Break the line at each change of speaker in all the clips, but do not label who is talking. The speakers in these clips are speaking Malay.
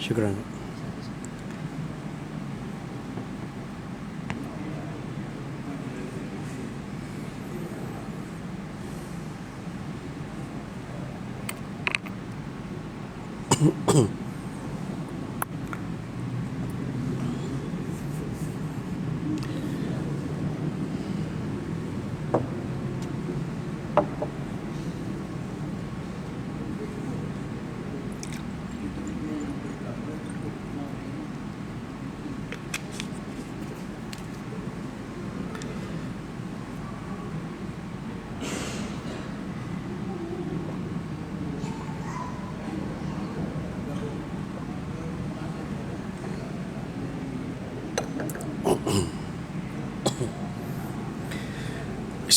Syukran.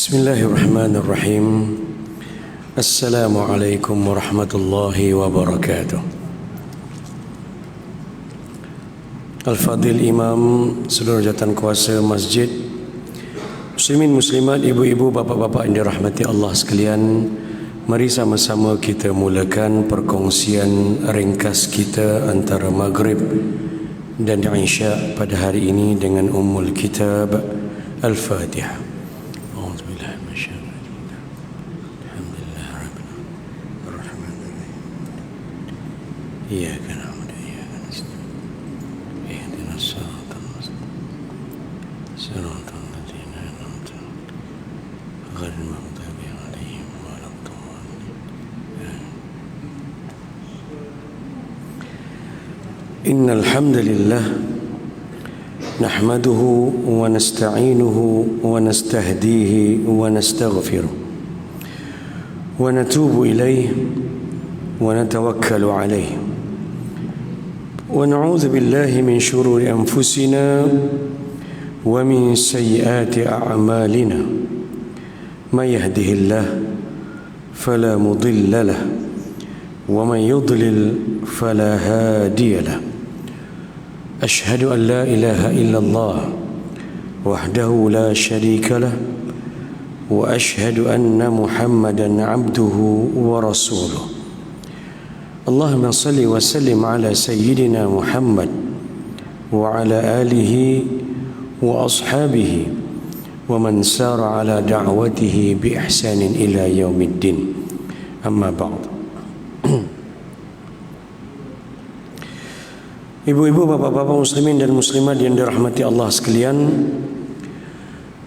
Bismillahirrahmanirrahim. Assalamualaikum warahmatullahi wabarakatuh. Al-Fadil Imam, seluruh jawatan kuasa masjid, muslimin muslimat, ibu-ibu, bapa-bapa yang dirahmati Allah sekalian, mari sama-sama kita mulakan perkongsian ringkas kita antara Maghrib dan Isya pada hari ini dengan Ummul Kitab Al-Fatihah. إياك نعبد وإياك نستعين اهدنا الصراط المستقيم صراط الذين أنعمت عليهم غير المغضوب عليهم ولا الضالين إن الحمد لله نحمده ونستعينه ونستهديه ونستغفره ونتوب إليه ونتوكل عليه ونعوذ بالله من شرور أنفسنا ومن سيئات أعمالنا من يهده الله فلا مضل له ومن يضلل فلا هادي له أشهد أن لا إله إلا الله وحده لا شريك له وأشهد أن محمدا عبده ورسوله اللهم صل وسلم على سيدنا محمد وعلى آله وأصحابه ومن سار على دعوته بإحسان إلى يوم الدين أما بعد. Ibu-ibu, bapak-bapak muslimin dan muslimat yang dirahmati Allah sekalian,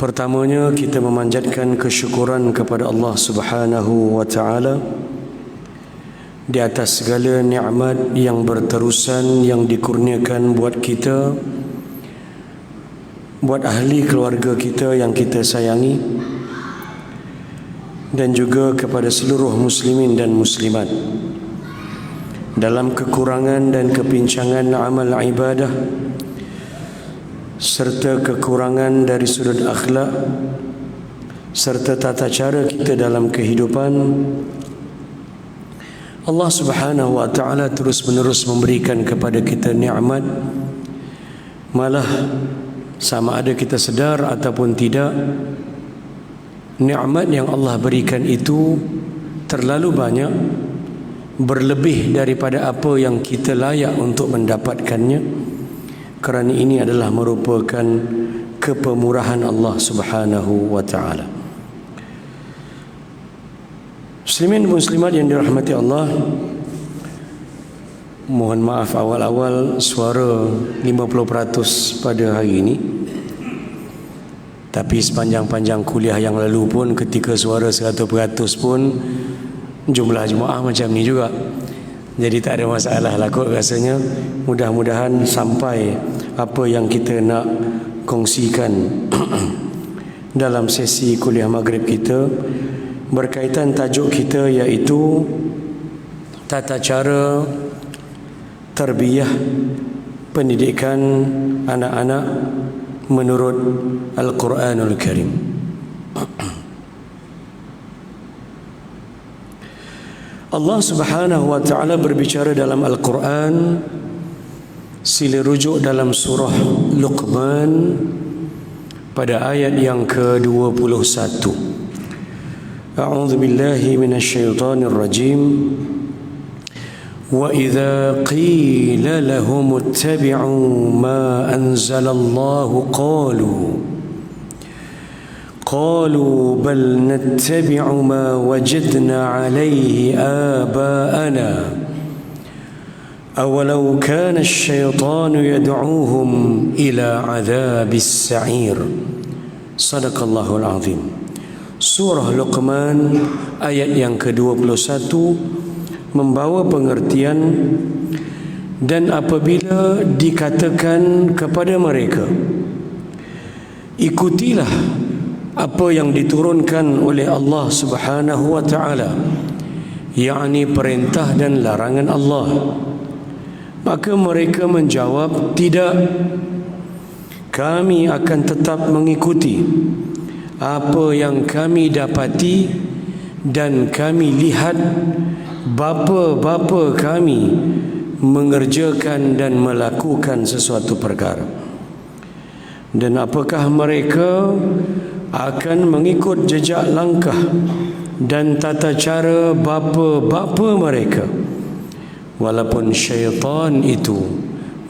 pertamanya kita memanjatkan kesyukuran kepada Allah Subhanahu wa taala di atas segala nikmat yang berterusan yang dikurniakan buat kita, buat ahli keluarga kita yang kita sayangi, dan juga kepada seluruh muslimin dan muslimat dalam kekurangan dan kepincangan amal ibadah serta kekurangan dari sudut akhlak serta tata cara kita dalam kehidupan. Allah Subhanahu wa taala terus menerus memberikan kepada kita nikmat, malah sama ada kita sedar ataupun tidak, nikmat yang Allah berikan itu terlalu banyak, berlebih daripada apa yang kita layak untuk mendapatkannya, kerana ini adalah merupakan kepemurahan Allah Subhanahu wa taala. Muslimin dan muslimat yang dirahmati Allah, mohon maaf awal-awal suara 50% pada hari ini. Tapi sepanjang-panjang kuliah yang lalu pun ketika suara 100% pun jumlah jemaah macam ni juga. Jadi tak ada masalah lah kot rasanya. Mudah-mudahan sampai apa yang kita nak kongsikan dalam sesi kuliah maghrib kita berkaitan tajuk kita, iaitu tata cara tarbiyah pendidikan anak-anak menurut Al-Quranul Karim. Allah Subhanahu wa taala berbicara dalam Al-Quran, sila rujuk dalam surah Luqman pada ayat yang ke-21. A'udzu billahi minasy syaithanir rajim. وإذا قيل لهم اتبعوا ما أنزل الله قالوا بل نتبع ما وجدنا عليه آباءنا أولو كان الشيطان يدعوهم إلى عذاب السعير. صدق الله العظيم. Surah Luqman ayat yang ke-21 membawa pengertian, dan apabila dikatakan kepada mereka, ikutilah apa yang diturunkan oleh Allah Subhanahu wa taala, yakni perintah dan larangan Allah, maka mereka menjawab, tidak, kami akan tetap mengikuti apa yang kami dapati dan kami lihat bapa-bapa kami mengerjakan dan melakukan sesuatu perkara. Dan apakah mereka akan mengikut jejak langkah dan tata cara bapa-bapa mereka, walaupun syaitan itu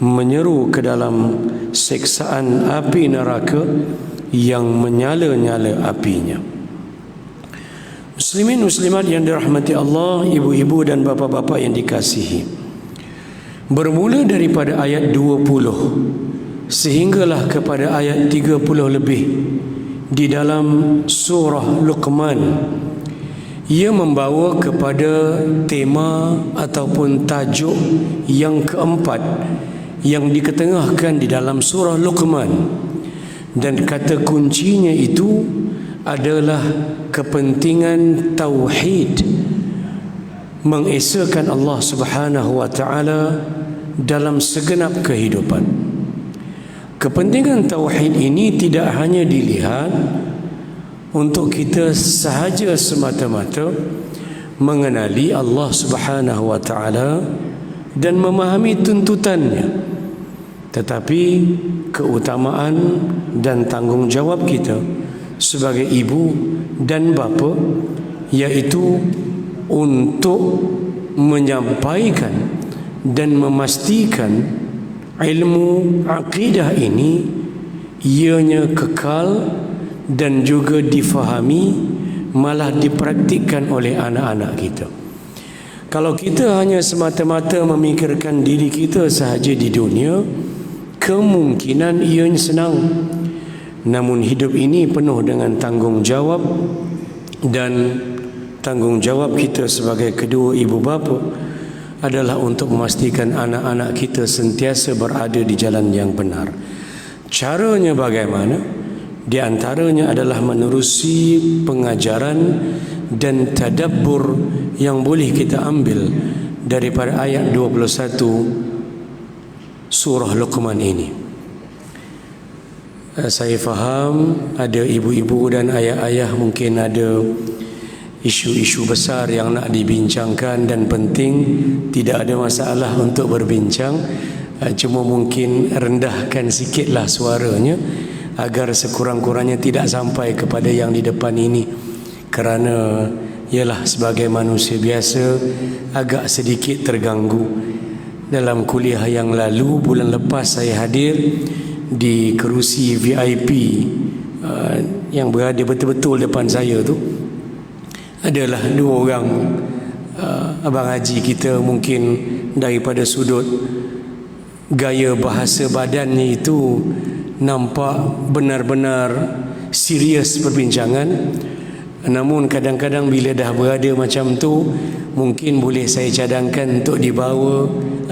menyeru ke dalam siksaan api neraka yang menyala-nyala apinya. Muslimin muslimat yang dirahmati Allah, ibu-ibu dan bapa-bapa yang dikasihi, bermula daripada ayat 20 sehinggalah kepada ayat 30 lebih di dalam surah Luqman, ia membawa kepada tema ataupun tajuk yang keempat yang diketengahkan di dalam surah Luqman, dan kata kuncinya itu adalah kepentingan tauhid, mengesakan Allah Subhanahu wa taala dalam segenap kehidupan. Kepentingan tauhid ini tidak hanya dilihat untuk kita sahaja semata-mata mengenali Allah Subhanahu wa taala dan memahami tuntutannya, tetapi keutamaan dan tanggungjawab kita sebagai ibu dan bapa, yaitu untuk menyampaikan dan memastikan ilmu akidah ini ianya kekal dan juga difahami, malah dipraktikkan oleh anak-anak kita. Kalau kita hanya semata-mata memikirkan diri kita sahaja di dunia, kemungkinan ianya senang. Namun hidup ini penuh dengan tanggungjawab, dan tanggungjawab kita sebagai kedua ibu bapa adalah untuk memastikan anak-anak kita sentiasa berada di jalan yang benar. Caranya bagaimana? Di antaranya adalah menerusi pengajaran dan tadabbur yang boleh kita ambil daripada ayat 21 surah Luqman ini. Saya faham ada ibu-ibu dan ayah-ayah mungkin ada isu-isu besar yang nak dibincangkan dan penting, tidak ada masalah untuk berbincang, cuma mungkin rendahkan sikitlah suaranya agar sekurang-kurangnya tidak sampai kepada yang di depan ini, kerana ialah sebagai manusia biasa agak sedikit terganggu. Dalam kuliah yang lalu bulan lepas saya hadir di kerusi VIP yang berada betul-betul depan saya tu, adalah dua orang abang haji kita, mungkin daripada sudut gaya bahasa badannya itu nampak benar-benar serius perbincangan. Namun kadang-kadang bila dah berada macam tu, mungkin boleh saya cadangkan untuk dibawa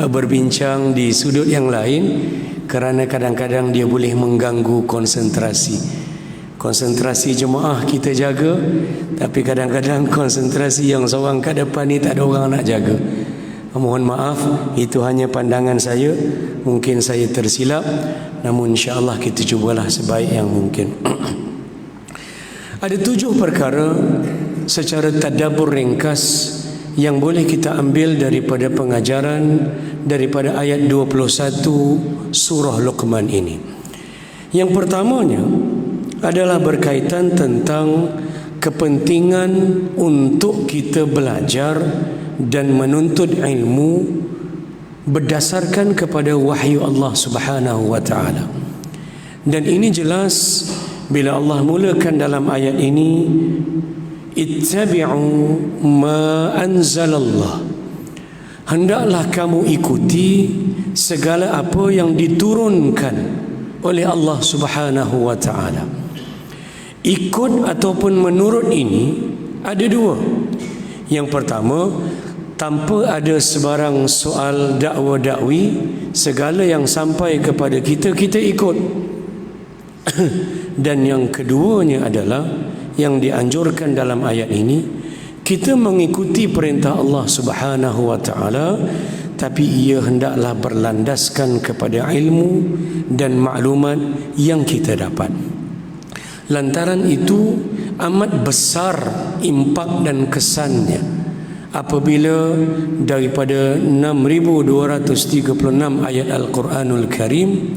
berbincang di sudut yang lain, kerana kadang-kadang dia boleh mengganggu konsentrasi jemaah kita jaga, tapi kadang-kadang konsentrasi yang seorang kat depan ni tak ada orang nak jaga. Mohon maaf, itu hanya pandangan saya, mungkin saya tersilap, namun insya-Allah kita cubalah sebaik yang mungkin. Ada 7 perkara secara tadabbur ringkas yang boleh kita ambil daripada pengajaran daripada ayat 21 surah Luqman ini. Yang pertamanya adalah berkaitan tentang kepentingan untuk kita belajar dan menuntut ilmu berdasarkan kepada wahyu Allah Subhanahu wa taala. Dan ini jelas bila Allah mulakan dalam ayat ini, ittabi'u ma anzalallah, hendaklah kamu ikuti segala apa yang diturunkan oleh Allah Subhanahu wa taala. Ikut ataupun menurut ini ada dua. Yang pertama, tanpa ada sebarang soal dakwa-dakwi, segala yang sampai kepada kita, kita ikut. Dan yang keduanya adalah yang dianjurkan dalam ayat ini, kita mengikuti perintah Allah Subhanahu wa taala, tapi ia hendaklah berlandaskan kepada ilmu dan maklumat yang kita dapat. Lantaran itu amat besar impak dan kesannya apabila daripada 6236 ayat Al-Quranul Karim,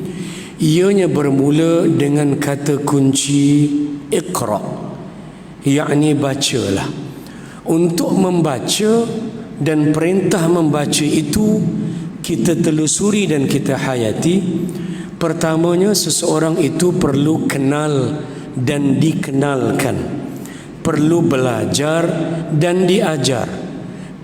ianya bermula dengan kata kunci Iqra, yakni bacalah. Untuk membaca dan perintah membaca itu kita telusuri dan kita hayati. Pertamanya, seseorang itu perlu kenal dan dikenalkan, perlu belajar dan diajar,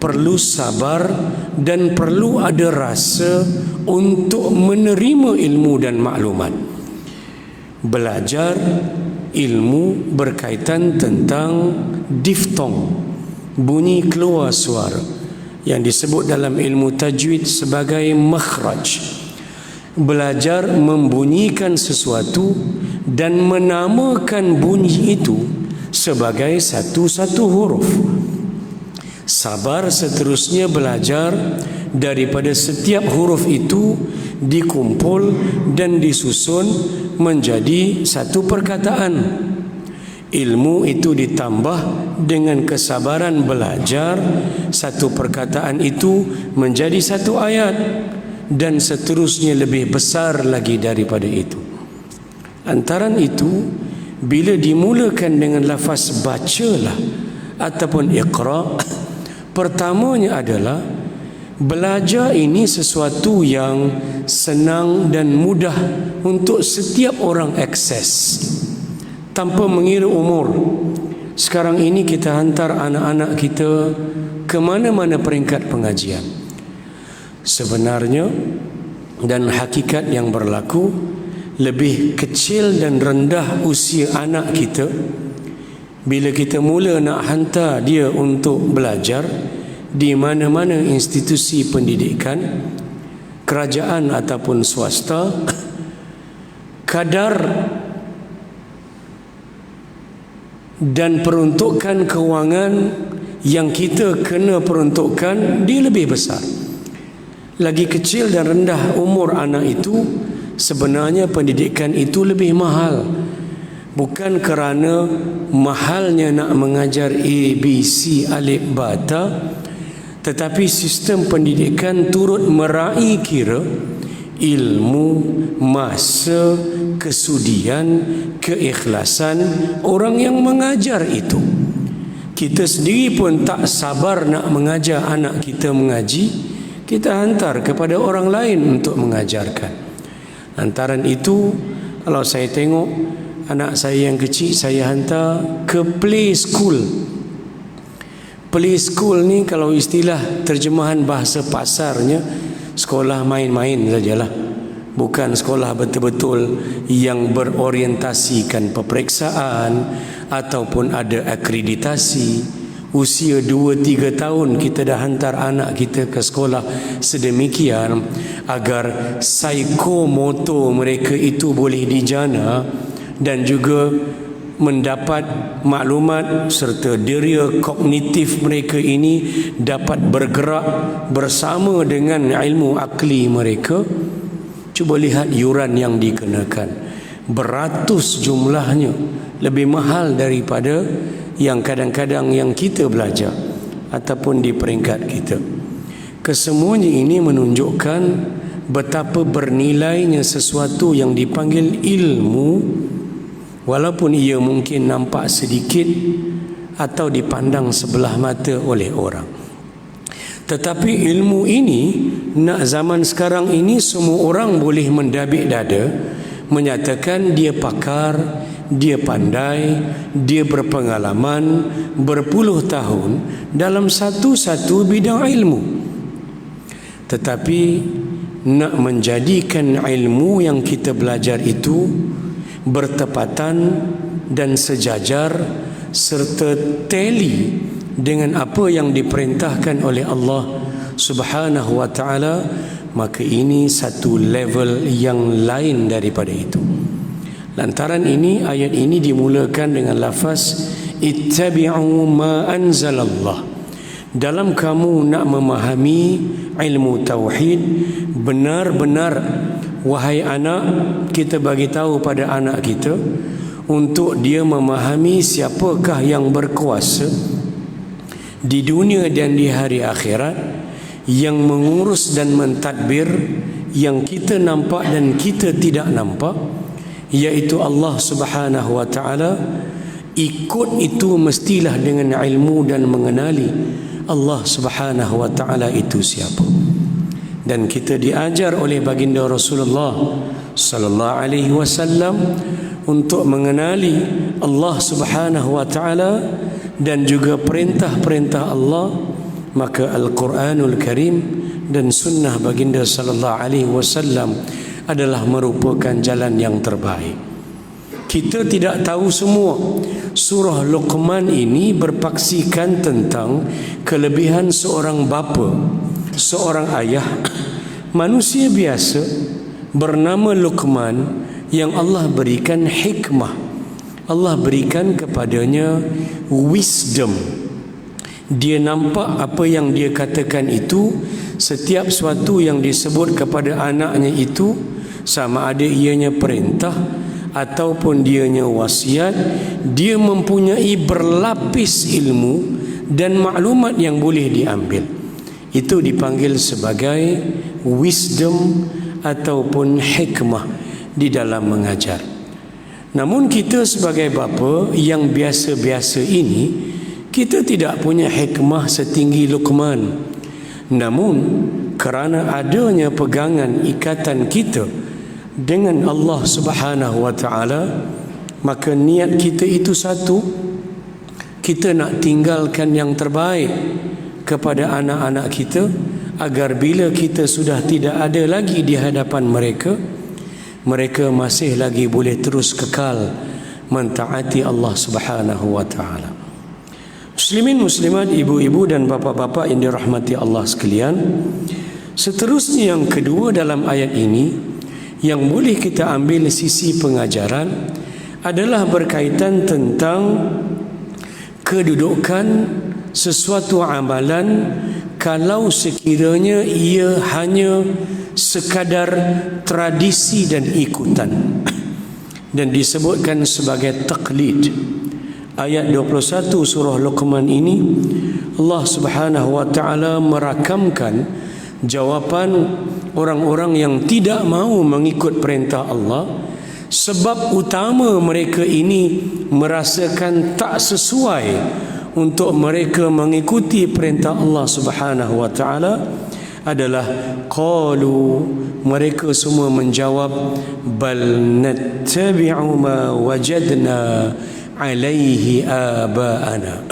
perlu sabar dan perlu ada rasa untuk menerima ilmu dan maklumat. Belajar ilmu berkaitan tentang diftong, bunyi keluar suara, yang disebut dalam ilmu tajwid sebagai makhraj. Belajar membunyikan sesuatu dan menamakan bunyi itu sebagai satu-satu huruf. Sabar seterusnya belajar daripada setiap huruf itu dikumpul dan disusun menjadi satu perkataan. Ilmu itu ditambah dengan kesabaran belajar, satu perkataan itu menjadi satu ayat, dan seterusnya lebih besar lagi daripada itu. Antaran itu, bila dimulakan dengan lafaz bacalah ataupun iqra, pertamanya adalah belajar ini sesuatu yang senang dan mudah untuk setiap orang akses tanpa mengira umur. Sekarang ini kita hantar anak-anak kita ke mana-mana peringkat pengajian. Sebenarnya dan hakikat yang berlaku, lebih kecil dan rendah usia anak kita, bila kita mula nak hantar dia untuk belajar di mana-mana institusi pendidikan, kerajaan ataupun swasta, kadar dan peruntukan kewangan yang kita kena peruntukkan dia lebih besar. Lagi kecil dan rendah umur anak itu, sebenarnya pendidikan itu lebih mahal. Bukan kerana mahalnya nak mengajar A, B, C, alif, bata, tetapi sistem pendidikan turut meraih kira ilmu, masa, kesudian, keikhlasan orang yang mengajar itu. Kita sendiri pun tak sabar nak mengajar anak kita mengaji, kita hantar kepada orang lain untuk mengajarkan. Antaran itu, kalau saya tengok anak saya yang kecil, saya hantar ke play school. Play school ni kalau istilah terjemahan bahasa pasarnya, sekolah main-main sajalah. Bukan sekolah betul-betul yang berorientasikan peperiksaan ataupun ada akreditasi. Usia 2-3 tahun kita dah hantar anak kita ke sekolah sedemikian agar psikomotor mereka itu boleh dijana dan juga mendapat maklumat serta deria kognitif mereka ini dapat bergerak bersama dengan ilmu akli mereka. Cuba lihat yuran yang dikenakan, beratus jumlahnya, lebih mahal daripada yang kadang-kadang yang kita belajar ataupun di peringkat kita. Kesemuanya ini menunjukkan betapa bernilainya sesuatu yang dipanggil ilmu, walaupun ia mungkin nampak sedikit atau dipandang sebelah mata oleh orang. Tetapi ilmu ini nak zaman sekarang ini semua orang boleh mendabik dada menyatakan dia pakar, dia pandai, dia berpengalaman berpuluh tahun dalam satu-satu bidang ilmu. Tetapi nak menjadikan ilmu yang kita belajar itu bertepatan dan sejajar serta teli dengan apa yang diperintahkan oleh Allah Subhanahu wa taala, maka ini satu level yang lain daripada itu. Lantaran ini, ayat ini dimulakan dengan lafaz ittabi'u ma anzalallah. Dalam kamu nak memahami ilmu tauhid benar-benar, wahai anak, kita bagi tahu pada anak kita untuk dia memahami siapakah yang berkuasa di dunia dan di hari akhirat, yang mengurus dan mentadbir yang kita nampak dan kita tidak nampak, iaitu Allah Subhanahu wa taala. Ikut itu mestilah dengan ilmu dan mengenali Allah Subhanahu wa taala itu siapa. Dan kita diajar oleh baginda Rasulullah sallallahu alaihi wasallam untuk mengenali Allah Subhanahu wa taala dan juga perintah-perintah Allah. Maka Al-Quranul Karim dan sunnah baginda sallallahu alaihi wasallam adalah merupakan jalan yang terbaik. Kita tidak tahu semua. Surah Luqman ini berpaksikan tentang kelebihan seorang bapa, seorang ayah, manusia biasa bernama Luqman yang Allah berikan hikmah. Allah berikan kepadanya wisdom. Dia nampak apa yang dia katakan itu, setiap sesuatu yang disebut kepada anaknya itu, sama ada ianya perintah ataupun dianya wasiat, dia mempunyai berlapis ilmu dan maklumat yang boleh diambil. Itu dipanggil sebagai wisdom ataupun hikmah di dalam mengajar. Namun kita sebagai bapa yang biasa-biasa ini, kita tidak punya hikmah setinggi Luqman. Namun kerana adanya pegangan ikatan kita dengan Allah Subhanahu wa taala, maka niat kita itu satu. Kita nak tinggalkan yang terbaik kepada anak-anak kita, agar bila kita sudah tidak ada lagi di hadapan mereka, mereka masih lagi boleh terus kekal mentaati Allah Subhanahu wa taala. Muslimin muslimat, ibu-ibu dan bapa-bapa yang dirahmati Allah sekalian, seterusnya yang kedua dalam ayat ini yang boleh kita ambil sisi pengajaran adalah berkaitan tentang kedudukan sesuatu amalan kalau sekiranya ia hanya sekadar tradisi dan ikutan, dan disebutkan sebagai taklid. Ayat 21 surah Luqman ini, Allah Subhanahu wa taala merakamkan jawapan orang-orang yang tidak mahu mengikut perintah Allah. Sebab utama mereka ini merasakan tak sesuai untuk mereka mengikuti perintah Allah Subhanahu wa taala adalah qalu, mereka semua menjawab, bal nattabi'u ma wajadna alaihi aba'ana.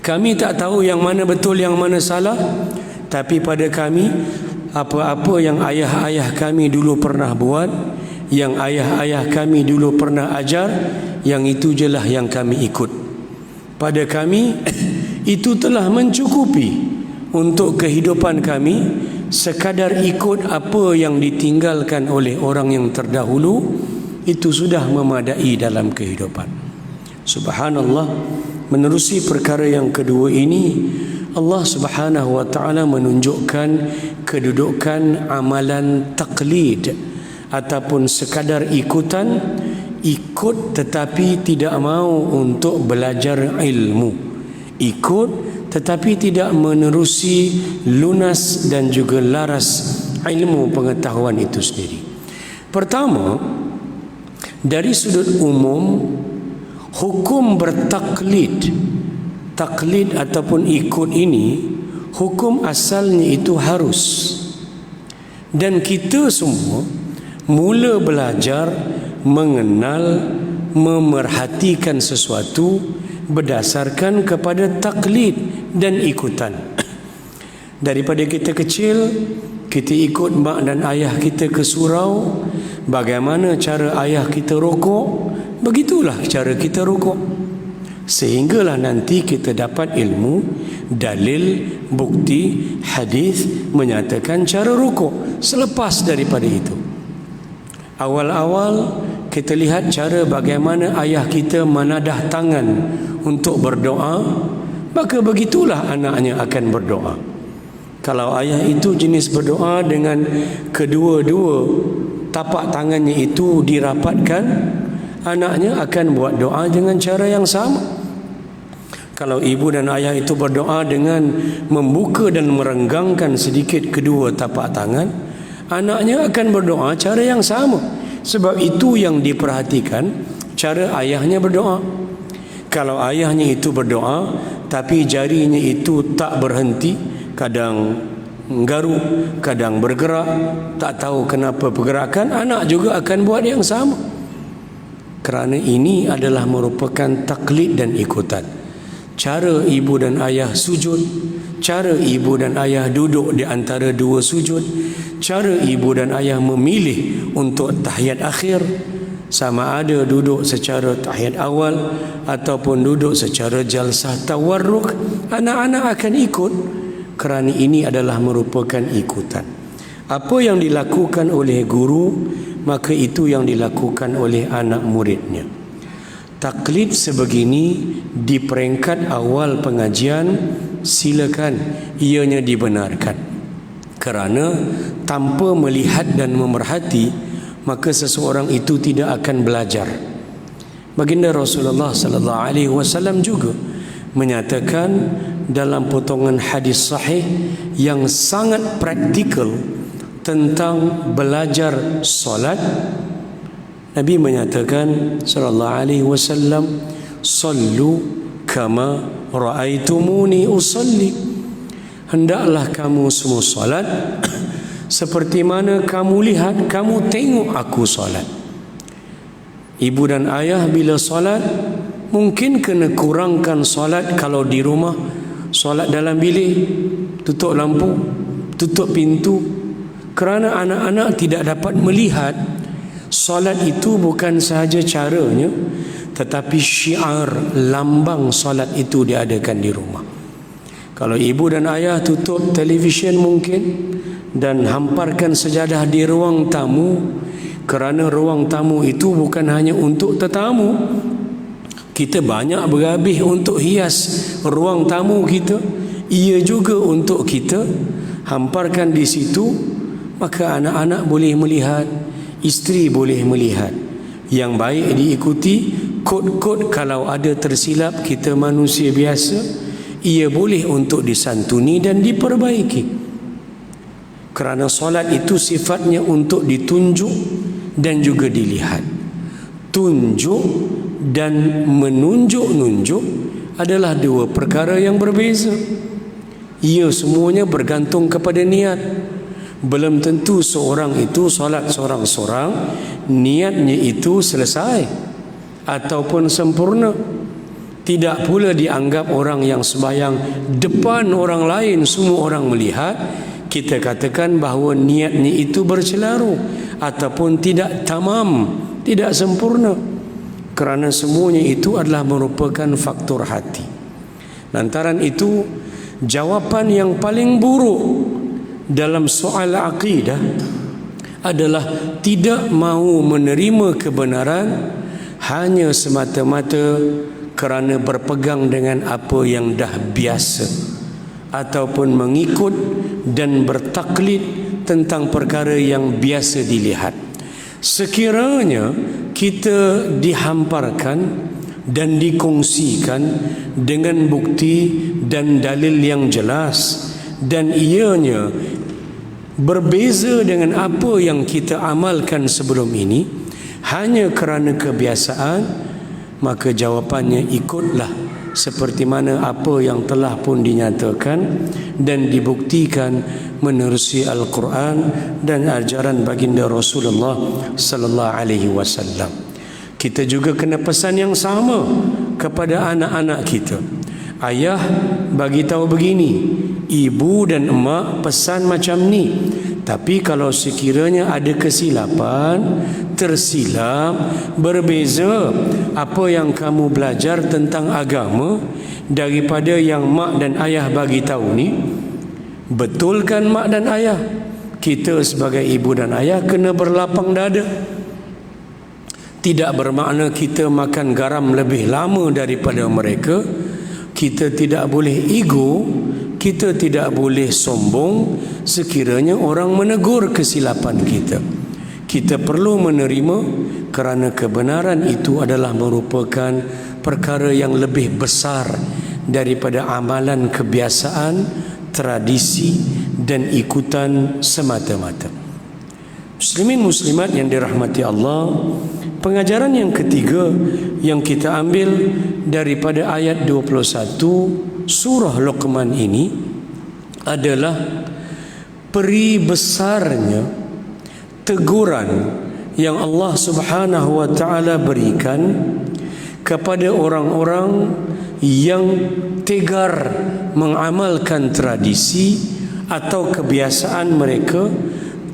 Kami tak tahu yang mana betul yang mana salah, tapi pada kami apa-apa yang ayah-ayah kami dulu pernah buat, yang ayah-ayah kami dulu pernah ajar, yang itu jelah yang kami ikut. Pada kami itu telah mencukupi untuk kehidupan kami, sekadar ikut apa yang ditinggalkan oleh orang yang terdahulu, itu sudah memadai dalam kehidupan. Subhanallah, menerusi perkara yang kedua ini, Allah Subhanahu wa taala menunjukkan kedudukan amalan taklid ataupun sekadar ikutan, ikut tetapi tidak mau untuk belajar ilmu, ikut tetapi tidak menerusi lunas dan juga laras ilmu pengetahuan itu sendiri. Pertama, dari sudut umum, hukum bertaklid, taklid ataupun ikut ini hukum asalnya itu harus. Dan kita semua mula belajar mengenal, memerhatikan sesuatu berdasarkan kepada taklid dan ikutan. Daripada kita kecil, kita ikut mak dan ayah kita ke surau. Bagaimana cara ayah kita rokok, begitulah cara kita rokok. Sehinggalah nanti kita dapat ilmu, dalil, bukti, hadis menyatakan cara rokok. Selepas daripada itu, awal-awal kita lihat cara bagaimana ayah kita menadah tangan untuk berdoa, maka begitulah anaknya akan berdoa. Kalau ayah itu jenis berdoa dengan kedua-dua tapak tangannya itu dirapatkan, anaknya akan buat doa dengan cara yang sama. Kalau ibu dan ayah itu berdoa dengan membuka dan merenggangkan sedikit kedua tapak tangan, anaknya akan berdoa cara yang sama. Sebab itu yang diperhatikan, cara ayahnya berdoa. Kalau ayahnya itu berdoa tapi jarinya itu tak berhenti, kadang garuk, kadang bergerak, tak tahu kenapa pergerakan, anak juga akan buat yang sama. Kerana ini adalah merupakan taklid dan ikutan. Cara ibu dan ayah sujud, cara ibu dan ayah duduk di antara dua sujud, cara ibu dan ayah memilih untuk tahiyat akhir, sama ada duduk secara tahiyat awal ataupun duduk secara jalsah tawarruk, anak-anak akan ikut. Kerana ini adalah merupakan ikutan. Apa yang dilakukan oleh guru, maka itu yang dilakukan oleh anak muridnya. Taklid sebegini di peringkat awal pengajian, silakan, ianya dibenarkan. Kerana tanpa melihat dan memerhati, maka seseorang itu tidak akan belajar. Baginda Rasulullah sallallahu alaihi wasallam juga menyatakan dalam potongan hadis sahih yang sangat praktikal tentang belajar solat. Nabi menyatakan sallallahu alaihi wasallam, sallu kama raaitumuni usalli. Hendaklah kamu semua solat seperti mana kamu lihat, kamu tengok aku solat. Ibu dan ayah bila solat mungkin kena kurangkan solat kalau di rumah. Solat dalam bilik, tutup lampu, tutup pintu. Kerana anak-anak tidak dapat melihat, solat itu bukan sahaja caranya, tetapi syiar, lambang solat itu diadakan di rumah. Kalau ibu dan ayah tutup televisyen mungkin dan hamparkan sejadah di ruang tamu, kerana ruang tamu itu bukan hanya untuk tetamu. Kita banyak berhabis untuk hias ruang tamu kita, ia juga untuk kita. Hamparkan di situ, maka anak-anak boleh melihat, isteri boleh melihat. Yang baik diikuti, kod-kod kalau ada tersilap, kita manusia biasa, ia boleh untuk disantuni dan diperbaiki. Kerana solat itu sifatnya untuk ditunjuk dan juga dilihat. Tunjuk dan menunjuk-nunjuk adalah dua perkara yang berbeza. Ia semuanya bergantung kepada niat. Belum tentu seorang itu solat seorang-seorang niatnya itu selesai ataupun sempurna. Tidak pula dianggap orang yang sembahyang depan orang lain, semua orang melihat, kita katakan bahawa niatnya itu bercelaru ataupun tidak tamam, tidak sempurna. Kerana semuanya itu adalah merupakan faktor hati. Lantaran itu, jawapan yang paling buruk dalam soal akidah adalah tidak mahu menerima kebenaran hanya semata-mata kerana berpegang dengan apa yang dah biasa, ataupun mengikut dan bertaklid tentang perkara yang biasa dilihat. Sekiranya kita dihamparkan dan dikongsikan dengan bukti dan dalil yang jelas, dan ianya berbeza dengan apa yang kita amalkan sebelum ini hanya kerana kebiasaan, maka jawapannya ikutlah seperti mana apa yang telah pun dinyatakan dan dibuktikan menerusi Al-Quran dan ajaran baginda Rasulullah sallallahu alaihi wasallam. Kita juga kena pesan yang sama kepada anak-anak kita. Ayah bagi tahu begini, ibu dan emak pesan macam ni. Tapi kalau sekiranya ada kesilapan, tersilap, berbeza apa yang kamu belajar tentang agama daripada yang mak dan ayah bagi tahu ni, betulkan mak dan ayah. Kita sebagai ibu dan ayah kena berlapang dada. Tidak bermakna kita makan garam lebih lama daripada mereka. Kita tidak boleh ego, kita tidak boleh sombong sekiranya orang menegur kesilapan kita. Kita perlu menerima kerana kebenaran itu adalah merupakan perkara yang lebih besar daripada amalan kebiasaan, tradisi dan ikutan semata-mata. Muslimin muslimat yang dirahmati Allah, pengajaran yang ketiga yang kita ambil daripada ayat 21 surah Luqman ini adalah peri besarnya teguran yang Allah Subhanahu wa taala berikan kepada orang-orang yang tegar mengamalkan tradisi atau kebiasaan mereka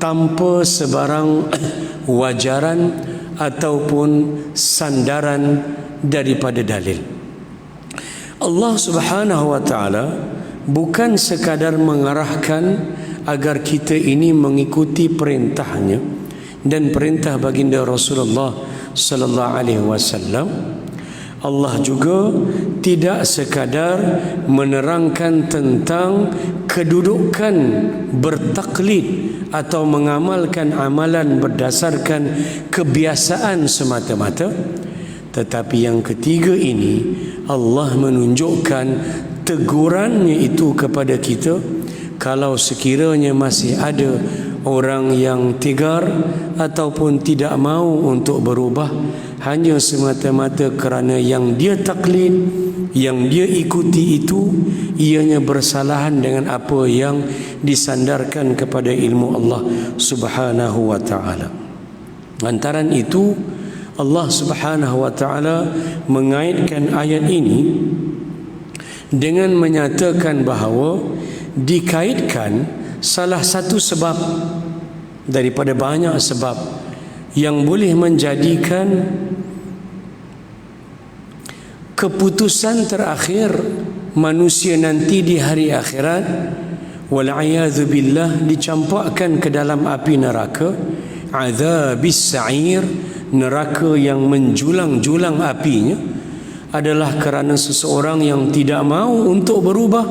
tanpa sebarang wajaran ataupun sandaran daripada dalil. Allah Subhanahu wa taala bukan sekadar mengarahkan agar kita ini mengikuti perintahnya dan perintah baginda Rasulullah sallallahu alaihi wasallam. Allah juga tidak sekadar menerangkan tentang kedudukan bertaklid atau mengamalkan amalan berdasarkan kebiasaan semata-mata, tetapi yang ketiga ini Allah menunjukkan tegurannya itu kepada kita. Kalau sekiranya masih ada orang yang tegar ataupun tidak mahu untuk berubah hanya semata-mata kerana yang dia taklid, yang dia ikuti itu ianya bersalahan dengan apa yang disandarkan kepada ilmu Allah Subhanahu wa taala. Lantaran itu Allah Subhanahu wa taala mengaitkan ayat ini dengan menyatakan bahawa dikaitkan salah satu sebab daripada banyak sebab yang boleh menjadikan keputusan terakhir manusia nanti di hari akhirat wal'iyadzu billah dicampakkan ke dalam api neraka, azabis sa'ir, neraka yang menjulang-julang apinya, adalah kerana seseorang yang tidak mahu untuk berubah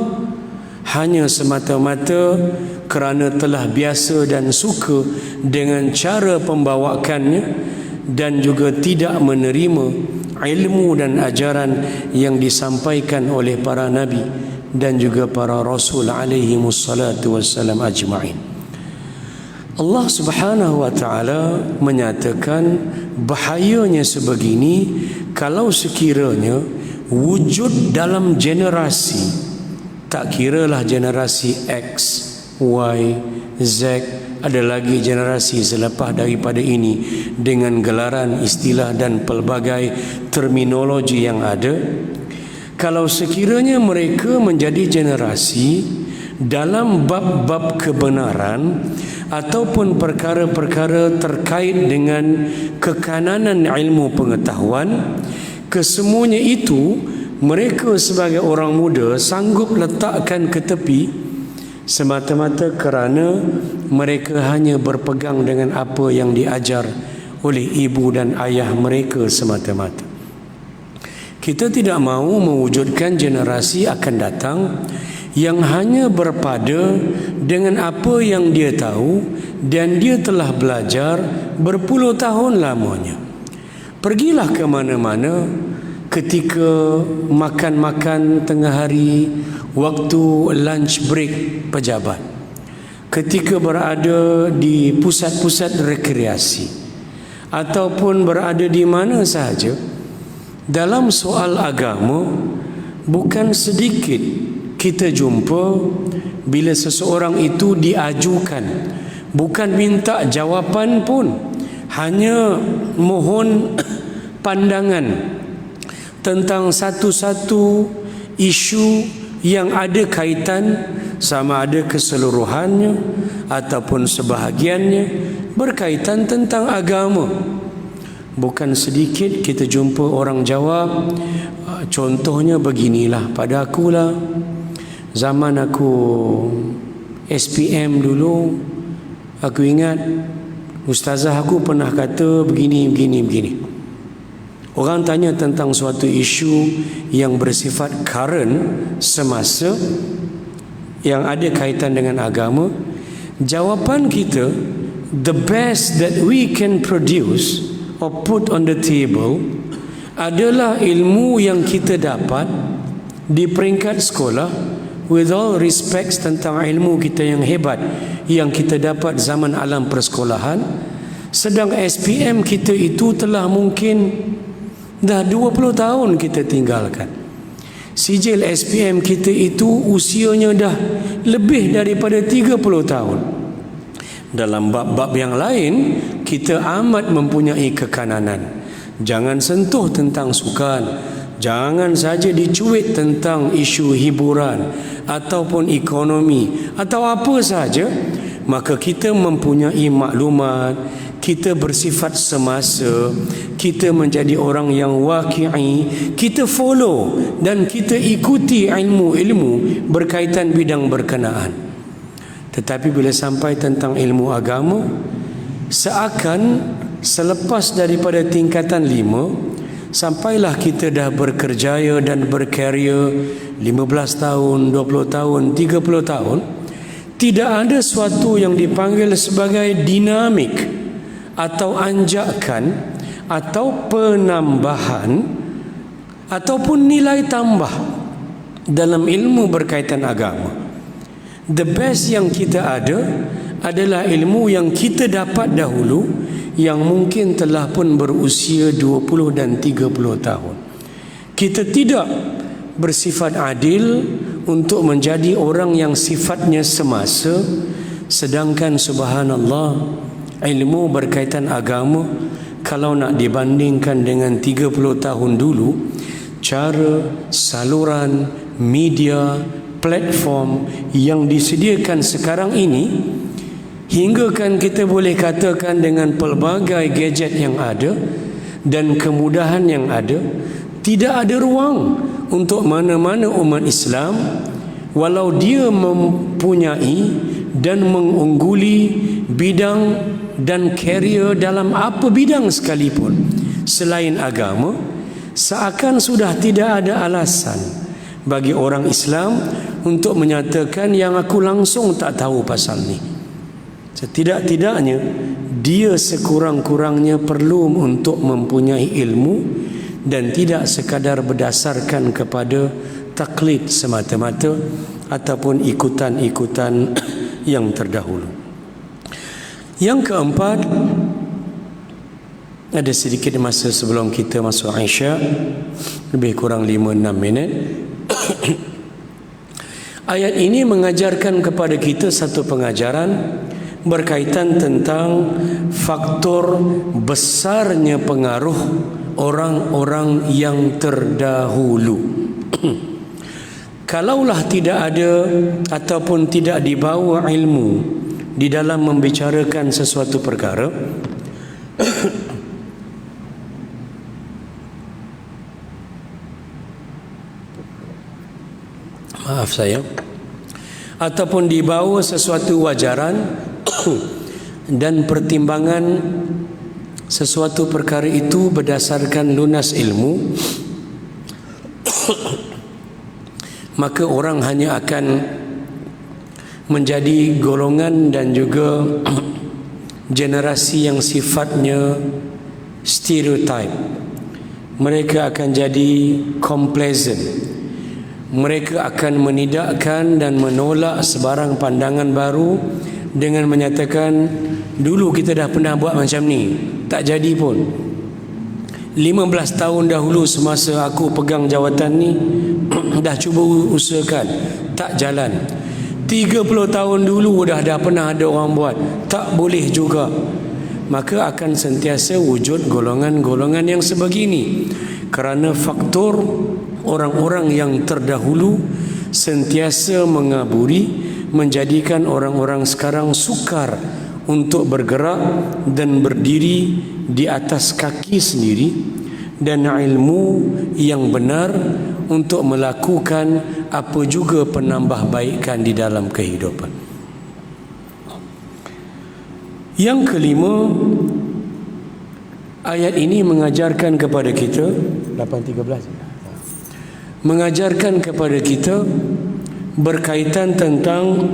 hanya semata-mata kerana telah biasa dan suka dengan cara pembawakannya dan juga tidak menerima ilmu dan ajaran yang disampaikan oleh para nabi dan juga para rasul alaihi wassalatu wassalam ajma'in. Allah Subhanahu wa taala menyatakan bahayanya sebegini kalau sekiranya wujud dalam generasi, tak kiralah generasi X, Y, Z, ada lagi generasi selepas daripada ini dengan gelaran istilah dan pelbagai terminologi yang ada. Kalau sekiranya mereka menjadi generasi dalam bab-bab kebenaran ataupun perkara-perkara terkait dengan kekanan ilmu pengetahuan, kesemuanya itu mereka sebagai orang muda sanggup letakkan ke tepi semata-mata kerana mereka hanya berpegang dengan apa yang diajar oleh ibu dan ayah mereka semata-mata. Kita tidak mahu mewujudkan generasi akan datang yang hanya berpada dengan apa yang dia tahu dan dia telah belajar berpuluh tahun lamanya. Pergilah ke mana-mana ketika makan-makan tengah hari, waktu lunch break pejabat, ketika berada di pusat-pusat rekreasi ataupun berada di mana sahaja, dalam soal agama bukan sedikit kita jumpa bila seseorang itu diajukan, bukan minta jawapan pun, hanya mohon pandangan tentang satu-satu isu yang ada kaitan, sama ada keseluruhannya ataupun sebahagiannya, berkaitan tentang agama. Bukan sedikit kita jumpa orang jawab, contohnya beginilah, pada akulah, zaman aku SPM dulu, aku ingat ustazah aku pernah kata begini. Orang tanya tentang suatu isu yang bersifat current, semasa, yang ada kaitan dengan agama. Jawapan kita, the best that we can produce or put on the table, adalah ilmu yang kita dapat di peringkat sekolah. With all respects tentang ilmu kita yang hebat yang kita dapat zaman alam persekolahan, sedang SPM kita itu telah mungkin dah 20 tahun kita tinggalkan. Sijil SPM kita itu usianya dah lebih daripada 30 tahun. Dalam bab-bab yang lain, kita amat mempunyai kekananan. Jangan sentuh tentang sukan, jangan saja dicuit tentang isu hiburan ataupun ekonomi atau apa saja. Maka kita mempunyai maklumat, kita bersifat semasa, kita menjadi orang yang waqi'i, kita follow dan kita ikuti ilmu-ilmu berkaitan bidang berkenaan. Tetapi bila sampai tentang ilmu agama, seakan selepas daripada tingkatan 5, sampailah kita dah berkerjaya dan berkarya 15 tahun, 20 tahun, 30 tahun, tidak ada sesuatu yang dipanggil sebagai dinamik atau anjakan atau penambahan ataupun nilai tambah dalam ilmu berkaitan agama. The best yang kita ada adalah ilmu yang kita dapat dahulu, yang mungkin telah pun berusia 20 dan 30 tahun. Kita tidak bersifat adil untuk menjadi orang yang sifatnya semasa, sedangkan subhanallah, ilmu berkaitan agama kalau nak dibandingkan dengan 30 tahun dulu, cara, saluran, media, platform yang disediakan sekarang ini, hingga kan kita boleh katakan dengan pelbagai gadget yang ada dan kemudahan yang ada, tidak ada ruang untuk mana-mana umat Islam, walau dia mempunyai dan mengungguli bidang dan karier dalam apa bidang sekalipun selain agama, seakan sudah tidak ada alasan bagi orang Islam untuk menyatakan yang aku langsung tak tahu pasal ni. Setidak-tidaknya dia sekurang-kurangnya perlu untuk mempunyai ilmu dan tidak sekadar berdasarkan kepada taklid semata-mata ataupun ikutan-ikutan yang terdahulu. Yang keempat, ada sedikit masa sebelum kita masuk Isya, lebih kurang 5-6 minit. Ayat ini mengajarkan kepada kita satu pengajaran berkaitan tentang faktor besarnya pengaruh orang-orang yang terdahulu. Kalaulah tidak ada ataupun tidak dibawa ilmu di dalam membicarakan sesuatu perkara, maaf saya, ataupun dibawa sesuatu wajaran dan pertimbangan sesuatu perkara itu berdasarkan lunas ilmu, maka orang hanya akan menjadi golongan dan juga generasi yang sifatnya stereotype. Mereka akan jadi complacent. Mereka akan menidakkan dan menolak sebarang pandangan baru dengan menyatakan, dulu kita dah pernah buat macam ni, tak jadi pun. 15 tahun dahulu semasa aku pegang jawatan ni, dah cuba usahakan, tak jalan. 30 tahun dulu dah pernah ada orang buat, tak boleh juga. Maka akan sentiasa wujud golongan-golongan yang sebegini, kerana faktor orang-orang yang terdahulu sentiasa mengaburi, menjadikan orang-orang sekarang sukar untuk bergerak dan berdiri di atas kaki sendiri, dan ilmu yang benar untuk melakukan apa juga penambahbaikan di dalam kehidupan. Yang kelima, ayat ini mengajarkan kepada kita 8:13 mengajarkan kepada kita berkaitan tentang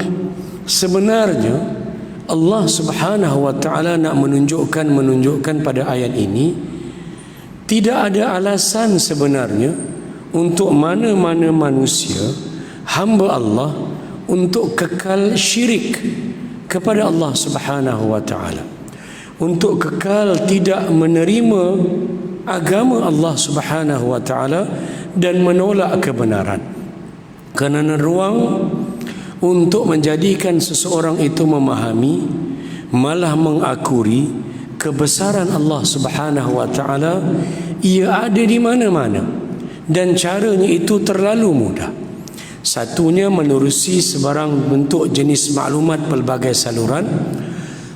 sebenarnya Allah Subhanahu wa taala nak menunjukkan pada ayat ini tidak ada alasan sebenarnya untuk mana-mana manusia hamba Allah untuk kekal syirik kepada Allah Subhanahu wa taala, untuk kekal tidak menerima agama Allah Subhanahu wa taala dan menolak kebenaran. Kerana ruang untuk menjadikan seseorang itu memahami, malah mengakuri kebesaran Allah Subhanahu wa taala, ia ada di mana-mana dan caranya itu terlalu mudah. Satunya menerusi sebarang bentuk jenis maklumat pelbagai saluran,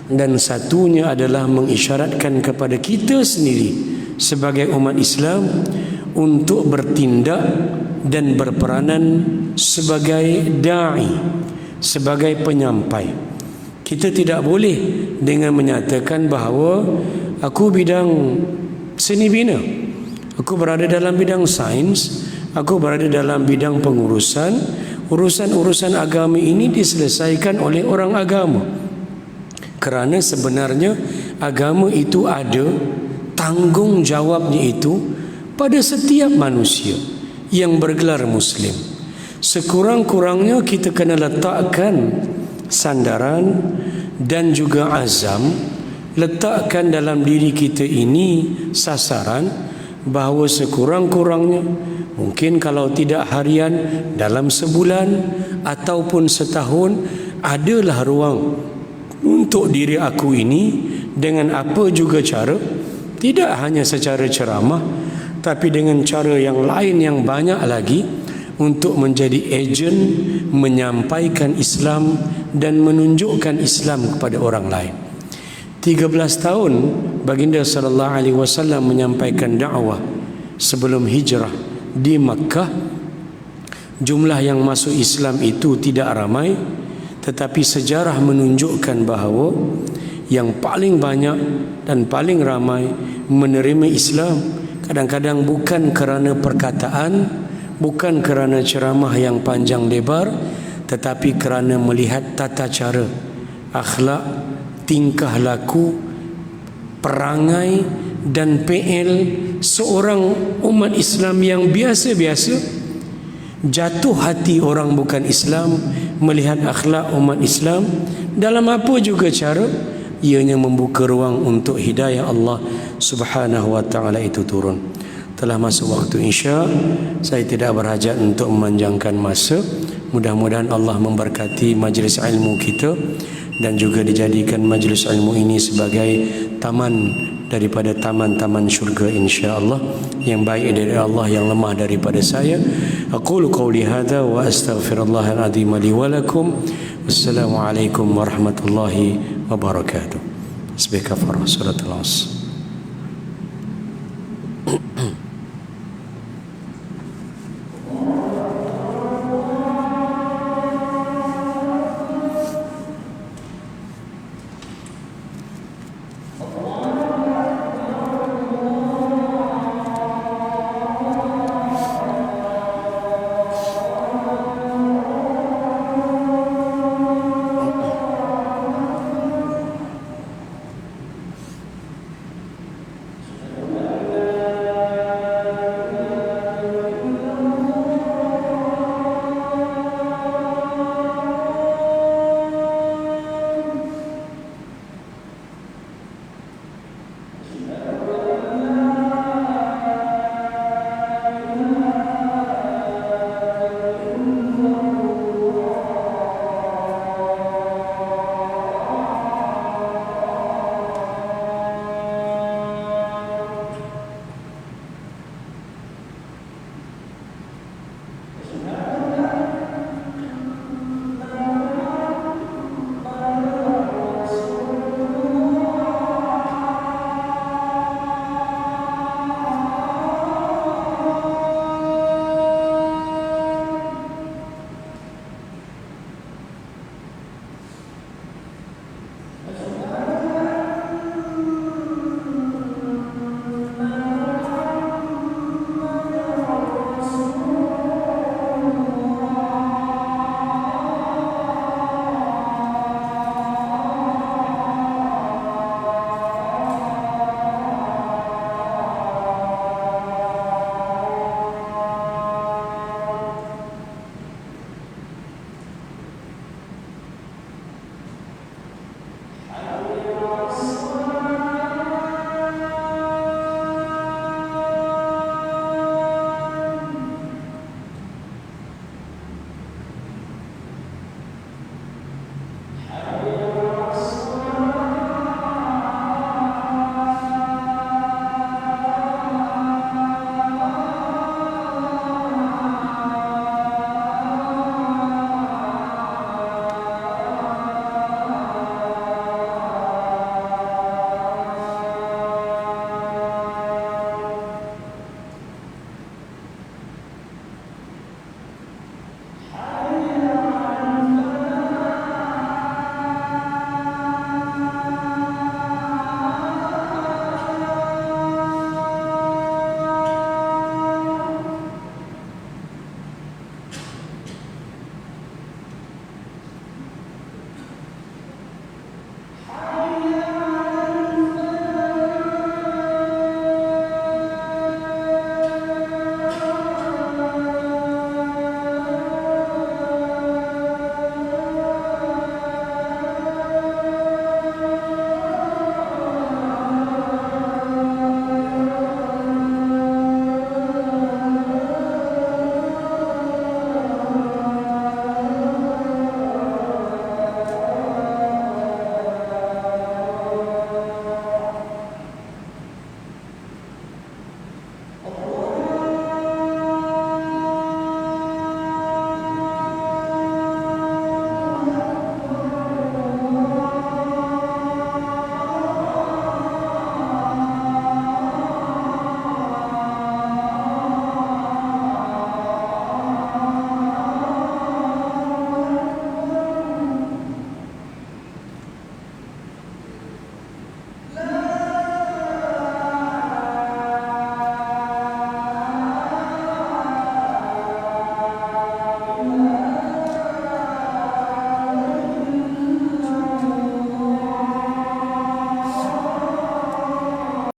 dan satunya adalah mengisyaratkan kepada kita sendiri sebagai umat Islam untuk bertindak dan berperanan sebagai da'i, sebagai penyampai. Kita tidak boleh dengan menyatakan bahawa aku bidang seni bina, aku berada dalam bidang sains, aku berada dalam bidang pengurusan, urusan-urusan agama ini diselesaikan oleh orang agama. Kerana sebenarnya agama itu ada tanggungjawabnya itu pada setiap manusia yang bergelar Muslim. Sekurang-kurangnya kita kena letakkan sandaran dan juga azam, letakkan dalam diri kita ini sasaran bahawa sekurang-kurangnya, mungkin kalau tidak harian, dalam sebulan ataupun setahun, adalah ruang untuk diri aku ini dengan apa juga cara, tidak hanya secara ceramah, tapi dengan cara yang lain yang banyak lagi, untuk menjadi ejen menyampaikan Islam dan menunjukkan Islam kepada orang lain. 13 tahun baginda sallallahu alaihi wasallam menyampaikan dakwah sebelum hijrah di Makkah. Jumlah yang masuk Islam itu tidak ramai, tetapi sejarah menunjukkan bahawa yang paling banyak dan paling ramai menerima Islam kadang-kadang bukan kerana perkataan, bukan kerana ceramah yang panjang lebar, tetapi kerana melihat tata cara, akhlak, tingkah laku, perangai dan PL seorang umat Islam yang biasa-biasa. Jatuh hati orang bukan Islam melihat akhlak umat Islam dalam apa juga cara, ianya membuka ruang untuk hidayah Allah Subhanahu wa taala itu turun. Telah masuk waktu Isya, saya tidak berhajat untuk memanjangkan masa. Mudah-mudahan Allah memberkati majlis ilmu kita dan juga dijadikan majlis ilmu ini sebagai taman daripada taman-taman syurga insya-Allah, yang baik dari Allah, yang lemah daripada saya. Aqulu qawli hadza wa astaghfirullahal azim li wa lakum. Wassalamualaikum warahmatullahi wabarakatuh. Bismillahirrahmanirrahim. Suratul Asr.